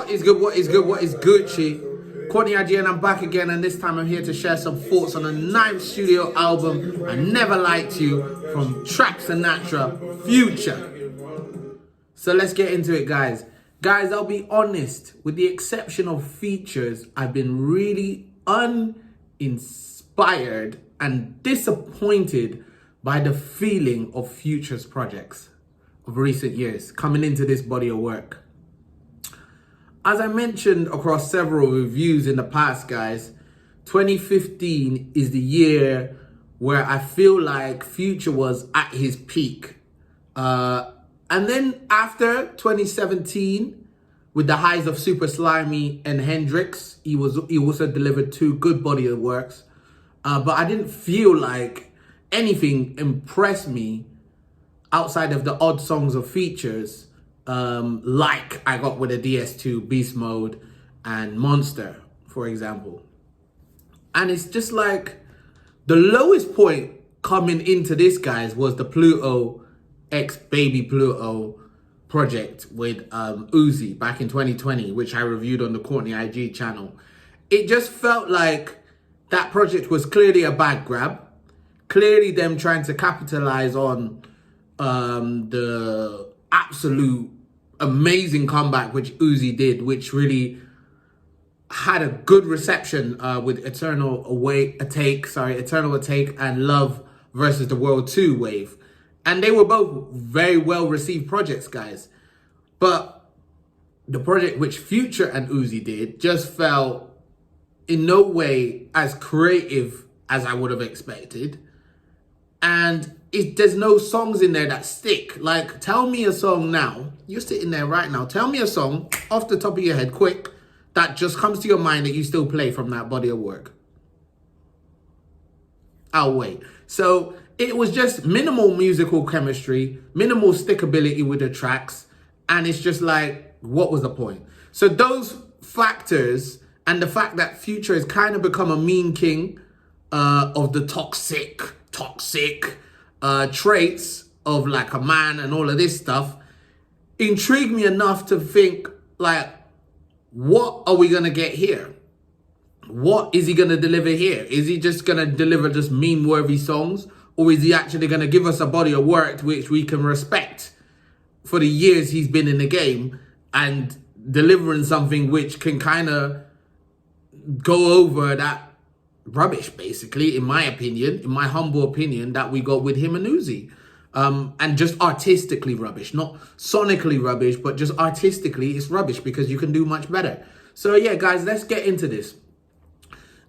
What is good? What is good? What is Gucci? Courtney IG, and I'm back again, and this time I'm here to share some thoughts on the 9th studio album, I Never Liked You, from Track Sinatra, Future. So let's get into it, guys. Guys, I'll be honest, with the exception of features, I've been really uninspired and disappointed by the feeling of Future's projects of recent years coming into this body of work. As I mentioned across several reviews in the past, guys, 2015 is the year where I feel like Future was at his peak. And then after 2017, with the highs of Super Slimey and Hendrix, he also delivered two good body of works. But I didn't feel like anything impressed me outside of the odd songs of features, like I got with the DS2, Beast Mode, and Monster, for example. And it's just like the lowest point coming into this, guys, was the Pluto X Baby Pluto project with Uzi back in 2020, which I reviewed on the Courtney IG channel. It just felt like that project was clearly a bad grab, clearly them trying to capitalize on the absolute amazing comeback which Uzi did, which really had a good reception with Eternal Atake and Love versus the World 2 wave. And they were both very well received projects, guys. But the project which Future and Uzi did just felt in no way as creative as I would have expected. And there's no songs in there that stick. Like, tell me a song now. You're sitting there right now. Tell me a song off the top of your head, quick, that just comes to your mind that you still play from that body of work. I'll wait. So it was just minimal musical chemistry, minimal stickability with the tracks. And it's just like, what was the point? So those factors and the fact that Future has kind of become a meme king of the toxic traits of like a man and all of this stuff intrigued me enough to think, like, what are we gonna get here? What is he gonna deliver here? Is he just gonna deliver just meme-worthy songs, or is he actually gonna give us a body of work which we can respect for the years he's been in the game, and delivering something which can kind of go over that rubbish, basically, in my opinion, in my humble opinion, that we got with him and Uzi. And just artistically rubbish, not sonically rubbish, but just artistically it's rubbish because you can do much better. So yeah, guys, let's get into this.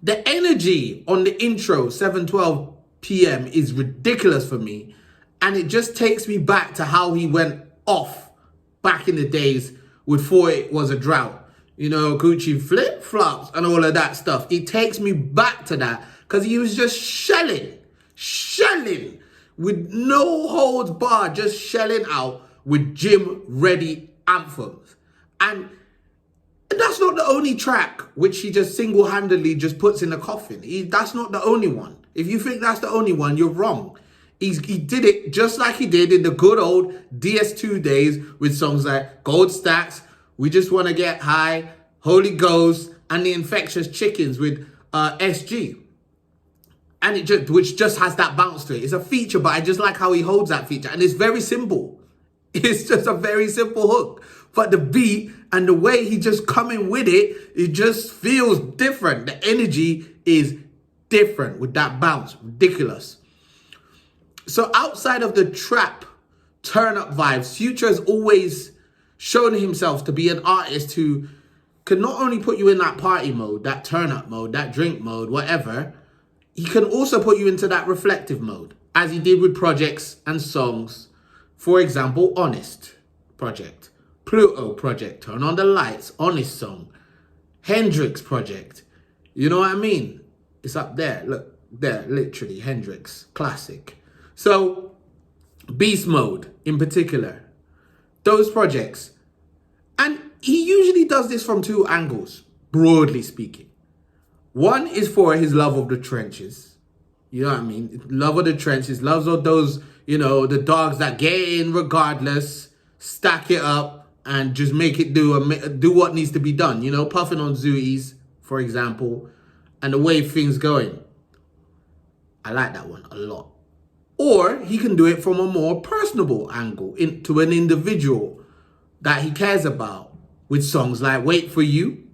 The energy on the intro, 7:12 p.m. is ridiculous for me. And it just takes me back to how he went off back in the days with For It Was a Drought. You know, Gucci flip-flops and all of that stuff. It takes me back to that because he was just shelling with no holds barred, just shelling out with gym-ready anthems. And that's not the only track which he just single-handedly just puts in the coffin. That's not the only one. If you think that's the only one, you're wrong. He did it just like he did in the good old DS2 days with songs like Gold Stacks, We Just Want to Get High, Holy Ghost, and The Infectious Chickens with SG. And which just has that bounce to it. It's a feature, but I just like how he holds that feature. And it's very simple. It's just a very simple hook. But the beat and the way he just coming with it, it just feels different. The energy is different with that bounce. Ridiculous. So outside of the trap, turn-up vibes, Future has always shown himself to be an artist who can not only put you in that party mode, that turn-up mode, that drink mode, whatever, he can also put you into that reflective mode, as he did with projects and songs. For example, Honest project, Pluto project, Turn on the Lights, Honest song, Hendrix project. You know what I mean? It's up there. Look, there, literally, Hendrix, classic. So, Beast Mode in particular, those projects. And he usually does this from two angles, broadly speaking. One is for his love of the trenches. You know what I mean? Love of the trenches, loves of those, you know, the dogs that get in regardless, stack it up, and just make it do what needs to be done. You know, puffing on Zooties, for example, and the way things going. I like that one a lot. Or he can do it from a more personable angle to an individual that he cares about with songs like Wait For You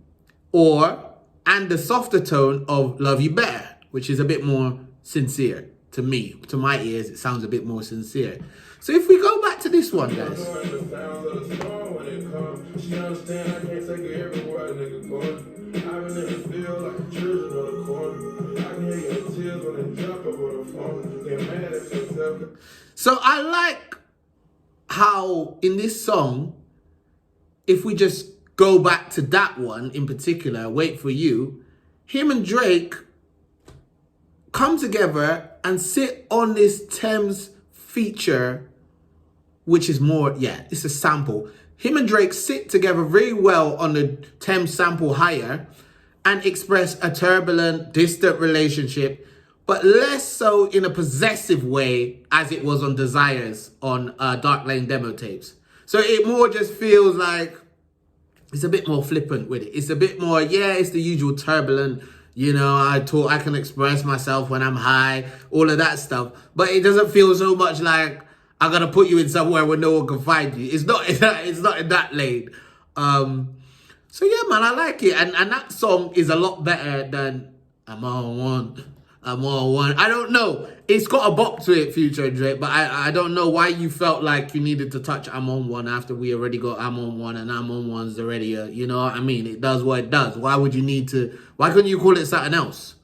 and the softer tone of Love You Better, which is a bit more sincere to me. To my ears, it sounds a bit more sincere. So if we go back to this one, guys. So I like how in this song, if we just go back to that one in particular, Wait For You, him and Drake come together and sit on this Thames feature, which is more, it's a sample. Him and Drake sit together very well on the Thames sample Higher and express a turbulent, distant relationship, but less so in a possessive way as it was on Desires on Dark Lane demo tapes. So it more just feels like it's a bit more flippant with it. It's a bit more, it's the usual turbulent, you know, I can express myself when I'm high, all of that stuff. But it doesn't feel so much like I gotta put you in somewhere where no one can find you. It's not in that lane. So yeah, man, I like it. And that song is a lot better than I'm on one. I don't know. It's got a bop to it, Future and Drake, but I don't know why you felt like you needed to touch I'm on one after we already got I'm on one, and I'm on one's already you know what I mean? It does what it does. Why couldn't you call it something else?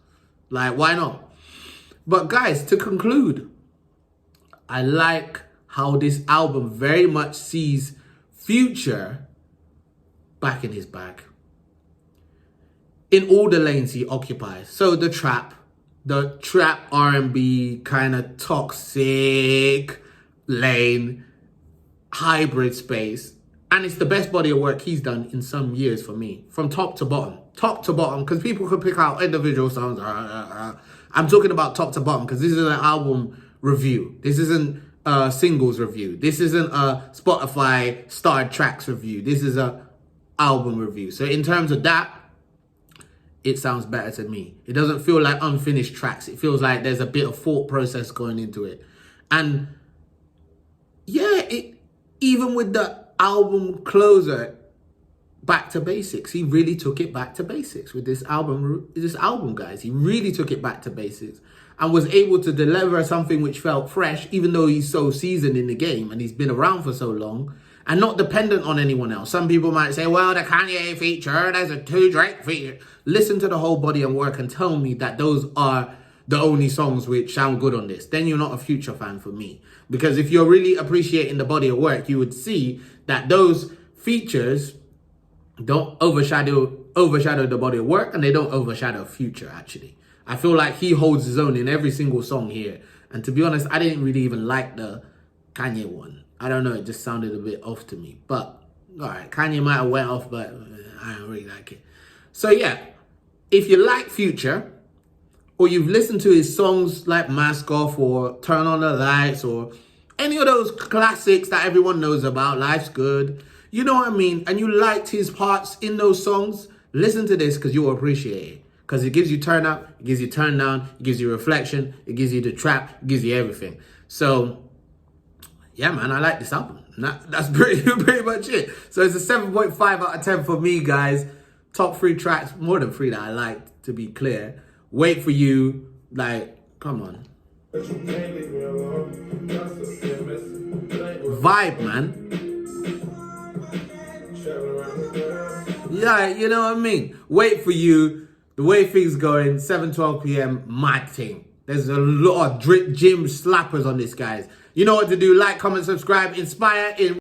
Like, why not? But guys, to conclude, I like how this album very much sees Future back in his bag. In all the lanes he occupies. So the trap R&B kind of toxic lane, hybrid space. And it's the best body of work he's done in some years for me. From top to bottom, because people could pick out individual songs. I'm talking about top to bottom, because this is an album review. This isn't a singles review. This isn't a Spotify starred tracks review. This is a album review. So in terms of that, it sounds better to me. It doesn't feel like unfinished tracks. It feels like there's a bit of thought process going into it. And even with the album closer, back to basics. He really took it back to basics with this album, guys. He really took it back to basics and was able to deliver something which felt fresh, even though he's so seasoned in the game and he's been around for so long and not dependent on anyone else. Some people might say, well, the Kanye feature, there's a 2 Drake feature. Listen to the whole body of work and tell me that those are the only songs which sound good on this. Then you're not a Future fan for me. Because if you're really appreciating the body of work, you would see that those features don't overshadow the body of work, and they don't overshadow Future, actually. I feel like he holds his own in every single song here. And to be honest, I didn't really even like the Kanye one. I don't know, it just sounded a bit off to me. But, alright, Kanye might have went off, but I don't really like it. So yeah, if you like Future, or you've listened to his songs like Mask Off or Turn On The Lights or any of those classics that everyone knows about, Life's Good, you know what I mean, and you liked his parts in those songs, listen to this because you'll appreciate it. Because it gives you turn up, it gives you turn down, it gives you reflection, it gives you the trap, it gives you everything. So, yeah, man, I like this album. That's pretty much it. So it's a 7.5 out of 10 for me, guys. Top 3 tracks, more than 3 that I liked, to be clear. Wait For You, like, come on. Vibe, man. Yeah, you know what I mean? Wait For You, the way things going, 7:12 p.m, my thing. There's a lot of gym slappers on this, guys. You know what to do. Like, comment, subscribe, inspire,